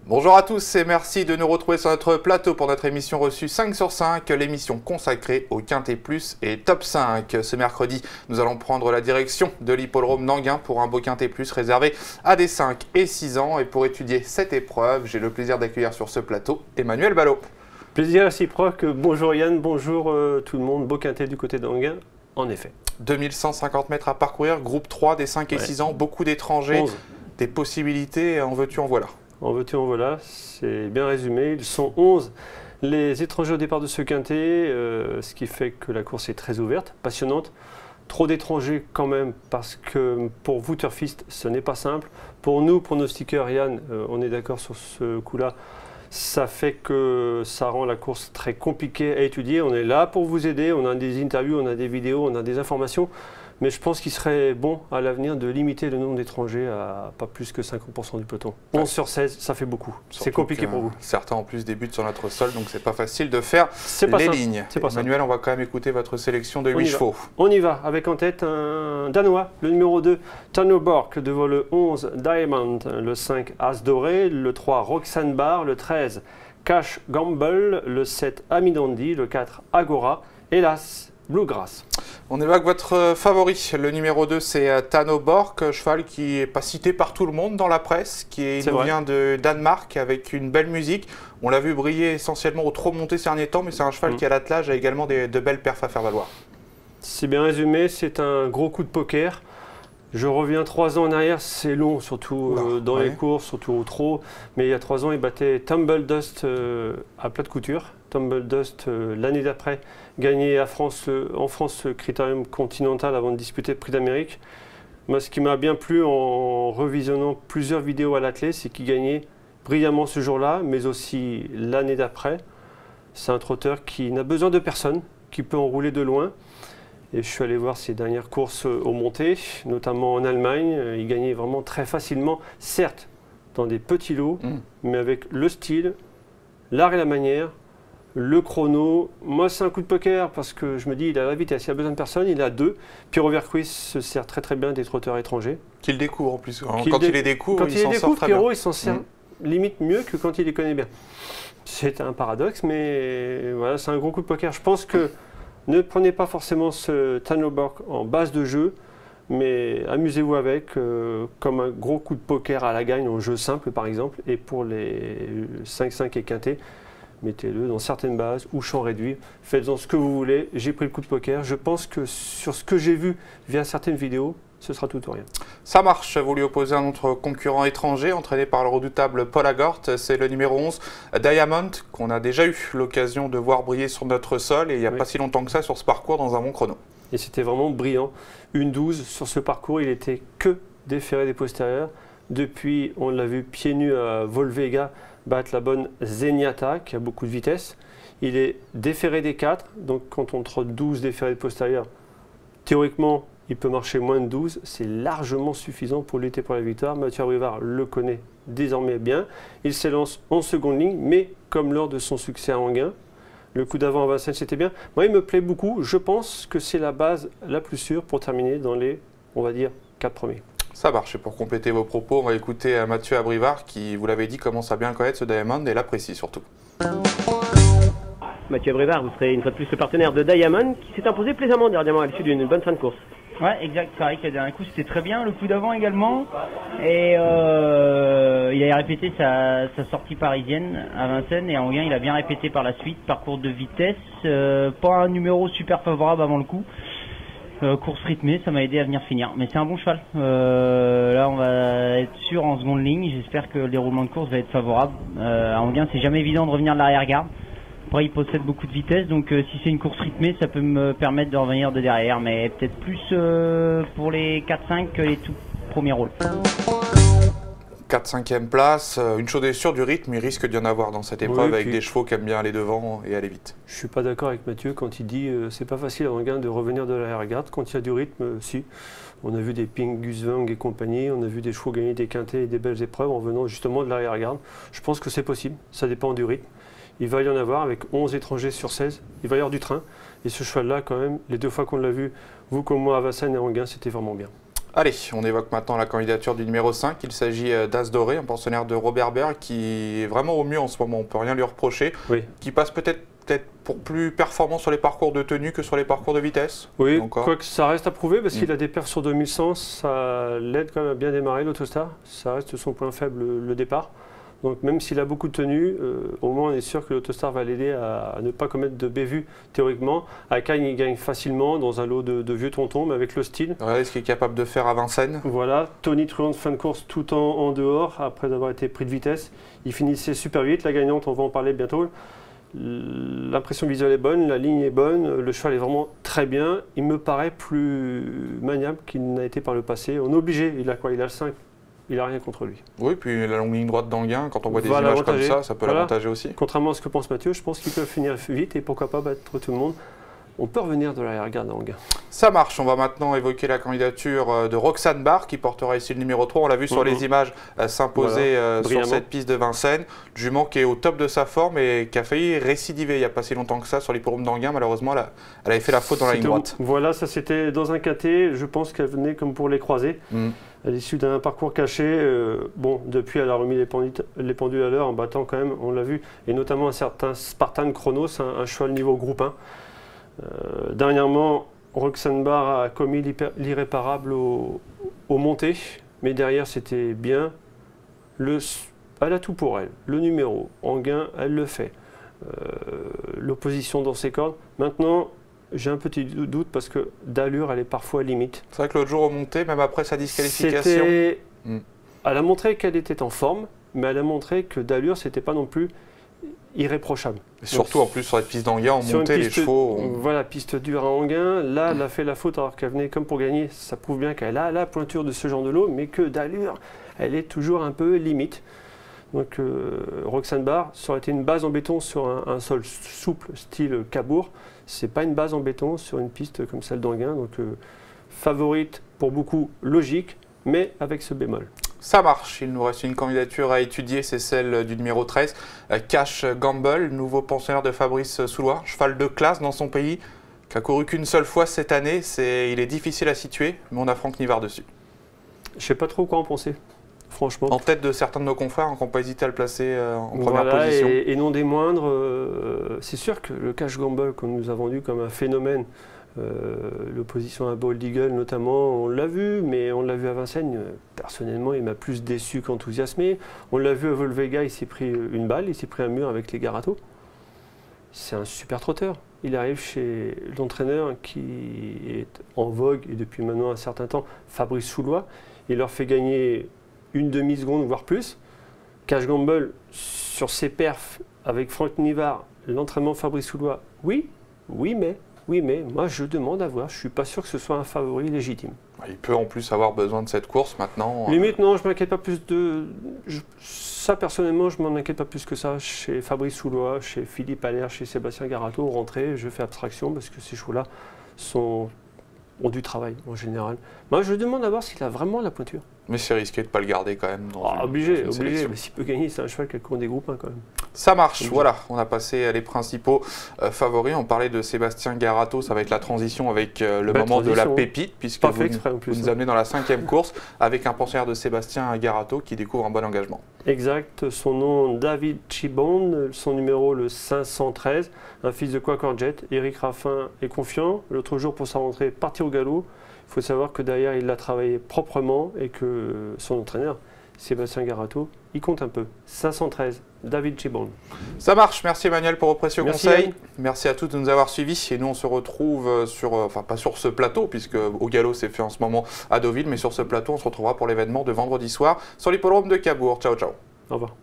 Bonjour à tous et merci de nous retrouver sur notre plateau pour notre émission reçue 5 sur 5, l'émission consacrée au Quintet Plus et Top 5. Ce mercredi, nous allons prendre la direction de l'hippodrome d'Enghien pour un beau Quintet Plus réservé à des 5 et 6 ans. Et pour étudier cette épreuve, j'ai le plaisir d'accueillir sur ce plateau Emmanuel Ballot. Plaisir réciproque. Bonjour Yann, bonjour tout le monde. Beau Quintet du côté d'Enghien, en effet. 2150 mètres à parcourir, groupe 3 des 5 et 6 ans, beaucoup d'étrangers, des possibilités, en veux-tu en voilà. En veux-tu en voilà, c'est bien résumé. Ils sont 11 les étrangers au départ de ce quintet, ce qui fait que la course est très ouverte, passionnante. Trop d'étrangers quand même, parce que pour vous, turfistes, ce n'est pas simple. Pour nous, pour nos stickers, Yann, on est d'accord sur ce coup-là. Ça fait que ça rend la course très compliquée à étudier. On est là pour vous aider, on a des interviews, on a des vidéos, on a des informations. Mais je pense qu'il serait bon à l'avenir de limiter le nombre d'étrangers à pas plus que 50% du peloton. 11 sur 16, ça fait beaucoup. C'est compliqué pour vous. Certains en plus débutent sur notre sol, donc c'est pas facile de faire les lignes. Emmanuel, on va quand même écouter votre sélection de 8 chevaux. On y va, avec en tête un Danois, le numéro 2, Tano Bork, devant le 11, Diamond, le 5, As Doré, le 3, Roxanne Barr, le 13, Cash Gamble, le 7, Amidandi, le 4, Agora, hélas, Bluegrass. On évoque votre favori, le numéro 2, c'est Tano Bork, cheval qui n'est pas cité par tout le monde dans la presse, qui nous vient de Danemark avec une belle musique. On l'a vu briller essentiellement au trot monté ces derniers temps, mais c'est un cheval qui à l'attelage a également de belles perfs à faire valoir. C'est bien résumé, c'est un gros coup de poker. Je reviens 3 ans en arrière, c'est long, surtout dans les courses, surtout au trot. Mais il y a 3 ans, il battait Tumble Dust à plat de couture. Tumble Dust, l'année d'après, gagné en France le Critérium Continental avant de disputer le Prix d'Amérique. Moi, ce qui m'a bien plu en revisionnant plusieurs vidéos à l'attelé, c'est qu'il gagnait brillamment ce jour-là, mais aussi l'année d'après. C'est un trotteur qui n'a besoin de personne, qui peut enrouler de loin. Et je suis allé voir ses dernières courses aux montées, notamment en Allemagne. Il gagnait vraiment très facilement, certes dans des petits lots, mais avec le style, l'art et la manière, le chrono. Moi, c'est un coup de poker parce que je me dis, il a la vitesse, il a besoin de personne, il a 2. Pierro Vercuis se sert très très bien des trotteurs étrangers. Qu'il découvre en plus. Quand il les découvre, il s'en sort très bien. Pierrot, il s'en sert limite mieux que quand il les connaît bien. C'est un paradoxe, mais voilà, c'est un gros coup de poker. Je pense que ne prenez pas forcément ce Tano Bork en base de jeu, mais amusez-vous avec, comme un gros coup de poker à la gagne en jeu simple par exemple. Et pour les 5-5 et quintet, mettez-le dans certaines bases ou champ réduit. Faites-en ce que vous voulez. J'ai pris le coup de poker. Je pense que sur ce que j'ai vu via certaines vidéos, ce sera tout ou rien. Ça marche. Vous lui opposez un autre concurrent étranger, entraîné par le redoutable Paul Agort. C'est le numéro 11, Diamond, qu'on a déjà eu l'occasion de voir briller sur notre sol. Et il n'y a pas si longtemps que ça sur ce parcours dans un bon chrono. Et c'était vraiment brillant. 1-12 sur ce parcours, il n'était que déféré des postérieurs. Depuis, on l'a vu pieds nus à Volvega battre la bonne Zenyatta, qui a beaucoup de vitesse. Il est déféré des 4, donc quand on trotte 12 déférés de postérieurs, théoriquement, il peut marcher moins de 12. C'est largement suffisant pour lutter pour la victoire. Mathieu Abrivard le connaît désormais bien. Il s'élance en seconde ligne, mais comme lors de son succès à Enghien, le coup d'avant à Vincennes, c'était bien. Moi, il me plaît beaucoup. Je pense que c'est la base la plus sûre pour terminer dans les, on va dire, 4 premiers. Ça marche. Et pour compléter vos propos, on va écouter Mathieu Abrivard qui, vous l'avez dit, commence à bien connaître ce Diamond et l'apprécie surtout. Mathieu Abrivard, vous serez une fois de plus le partenaire de Diamond qui s'est imposé plaisamment dernièrement à l'issue d'une bonne fin de course. Ouais, exact. C'est vrai que le dernier coup c'était très bien, le coup d'avant également. Et il a répété sa sortie parisienne à Vincennes et à Enghien il a bien répété par la suite. Parcours de vitesse, pas un numéro super favorable avant le coup. Course rythmée, ça m'a aidé à venir finir. Mais c'est un bon cheval. Là on va être sûr en seconde ligne. J'espère que le déroulement de course va être favorable. À Enghien c'est jamais évident de revenir de l'arrière-garde. Après, il possède beaucoup de vitesse, donc si c'est une course rythmée, ça peut me permettre de revenir de derrière, mais peut-être plus pour les 4-5 que les tout premiers rôles. 4-5e place, une chose est sûre, du rythme, il risque d'y en avoir dans cette épreuve avec des chevaux qui aiment bien aller devant et aller vite. Je ne suis pas d'accord avec Mathieu quand il dit c'est pas facile à Enghien de revenir de l'arrière-garde. Quand il y a du rythme, si. On a vu des Ping Gusvang et compagnie, on a vu des chevaux gagner des quintets et des belles épreuves en venant justement de l'arrière-garde. Je pense que c'est possible, ça dépend du rythme. Il va y en avoir avec 11 étrangers sur 16. Il va y avoir du train. Et ce cheval-là, quand même, les 2 fois qu'on l'a vu, vous comme moi à Vincennes et Enghien, c'était vraiment bien. Allez, on évoque maintenant la candidature du numéro 5. Il s'agit d'As Doré, un pensionnaire de Robert Berg qui est vraiment au mieux en ce moment. On ne peut rien lui reprocher. Oui. Qui passe peut-être pour plus performant sur les parcours de tenue que sur les parcours de vitesse. Oui, quoique ça reste à prouver parce qu'il a des perfs sur 2100. Ça l'aide quand même à bien démarrer l'Autostar. Ça reste son point faible, le départ. Donc même s'il a beaucoup de tenue, au moins on est sûr que l'Autostar va l'aider à ne pas commettre de bévues théoriquement. À Cagnes, il gagne facilement dans un lot de vieux tontons, mais avec le style. Regardez ce qu'il est capable de faire à Vincennes. Voilà, Tony Truant fin de course tout en dehors, après avoir été pris de vitesse. Il finissait super vite, la gagnante, on va en parler bientôt. L'impression visuelle est bonne, la ligne est bonne, le cheval est vraiment très bien. Il me paraît plus maniable qu'il n'a été par le passé. On est obligé, il a quoi? Il a le 5. Il n'a rien contre lui. Oui, puis la longue ligne droite d'Anguin, quand on voit des images comme ça peut l'avantager aussi. Contrairement à ce que pense Mathieu, je pense qu'il peut finir vite et pourquoi pas battre tout le monde. On peut revenir de l'arrière-garde d'Anguin. Ça marche. On va maintenant évoquer la candidature de Roxane Barr qui portera ici le numéro 3. On l'a vu sur les images s'imposer sur cette piste de Vincennes. Jument qui est au top de sa forme et qui a failli récidiver il n'y a pas si longtemps que ça sur l'hippodrome d'Anguin. Malheureusement, elle avait fait la faute dans la ligne droite. Voilà, ça c'était dans un quintet. Je pense qu'elle venait comme pour les croiser. À l'issue d'un parcours caché, bon, depuis elle a remis les pendules à l'heure en battant quand même, on l'a vu, et notamment un certain Spartan Chronos, un cheval niveau groupe 1. Dernièrement, Roxane Barr a commis l'irréparable aux montées, mais derrière c'était bien. Elle a tout pour elle. Le numéro, Anguin, elle le fait. L'opposition dans ses cordes. Maintenant, j'ai un petit doute parce que d'allure, elle est parfois limite. C'est vrai que l'autre jour, au monté, même après sa disqualification. Elle a montré qu'elle était en forme, mais elle a montré que d'allure, c'était pas non plus irréprochable. Et surtout en plus sur la piste d'Anguin, en montée, les chevaux. Voilà, piste dure à Anguin. Là, elle a fait la faute alors qu'elle venait comme pour gagner. Ça prouve bien qu'elle a la pointure de ce genre de lot, mais que d'allure, elle est toujours un peu limite. Donc Roxane Barr, ça aurait été une base en béton sur un sol souple, style Cabourg. C'est pas une base en béton sur une piste comme celle d'Anguin. Donc favorite pour beaucoup, logique, mais avec ce bémol. Ça marche, il nous reste une candidature à étudier, c'est celle du numéro 13, Cash Gamble, nouveau pensionnaire de Fabrice Soulois, cheval de classe dans son pays, qui a couru qu'une seule fois cette année. Il est difficile à situer, mais on a Franck Nivard dessus. Je ne sais pas trop quoi en penser, franchement. En tête de certains de nos confrères, qui n'ont pas hésité à le placer en première position. Et non des moindres, c'est sûr que le Cash Gamble qu'on nous a vendu comme un phénomène, l'opposition à Bold Eagle notamment, on l'a vu, mais on l'a vu à Vincennes, personnellement il m'a plus déçu qu'enthousiasmé. On l'a vu à Volvega, il s'est pris une balle, il s'est pris un mur avec les Garato. C'est un super trotteur. Il arrive chez l'entraîneur qui est en vogue et depuis maintenant un certain temps, Fabrice Soulois. Il leur fait gagner une demi-seconde, voire plus. Cash Gamble, sur ses perfs avec Franck Nivard, l'entraînement Fabrice Soulois, oui, mais moi je demande à voir. Je ne suis pas sûr que ce soit un favori légitime. Il peut en plus avoir besoin de cette course maintenant. Limite, non, je m'inquiète pas plus de... Ça, personnellement, je m'en inquiète pas plus que ça. Chez Fabrice Soulois, chez Philippe Allaire, chez Sébastien Garato, rentrée, je fais abstraction parce que ces chevaux-là ont du travail en général. Moi, je demande à voir s'il a vraiment la pointure. Mais c'est risqué de ne pas le garder quand même. Obligé. Mais s'il peut gagner, c'est un cheval qui court des groupes 1 quand même. Ça marche, voilà. On a passé les principaux favoris. On parlait de Sébastien Garato. Ça va être la transition avec le moment de la pépite, puisque vous nous amenez dans la 5e course avec un pensionnaire de Sébastien Garato qui découvre un bon engagement. Exact. Son nom, David Chibond. Son numéro, le 513. Un fils de Quackerjet. Éric Raffin est confiant. L'autre jour, pour sa rentrée, partir au galop. Il faut savoir que derrière, il l'a travaillé proprement et que son entraîneur, Sébastien Garato, il compte un peu. 513, David Chibond. Ça marche. Merci Emmanuel pour vos précieux conseils. Merci à tous de nous avoir suivis. Et nous, on se retrouve sur, enfin pas sur ce plateau, puisque au galop, c'est fait en ce moment à Deauville, mais sur ce plateau, on se retrouvera pour l'événement de vendredi soir sur l'hippodrome de Cabourg. Ciao, ciao. Au revoir.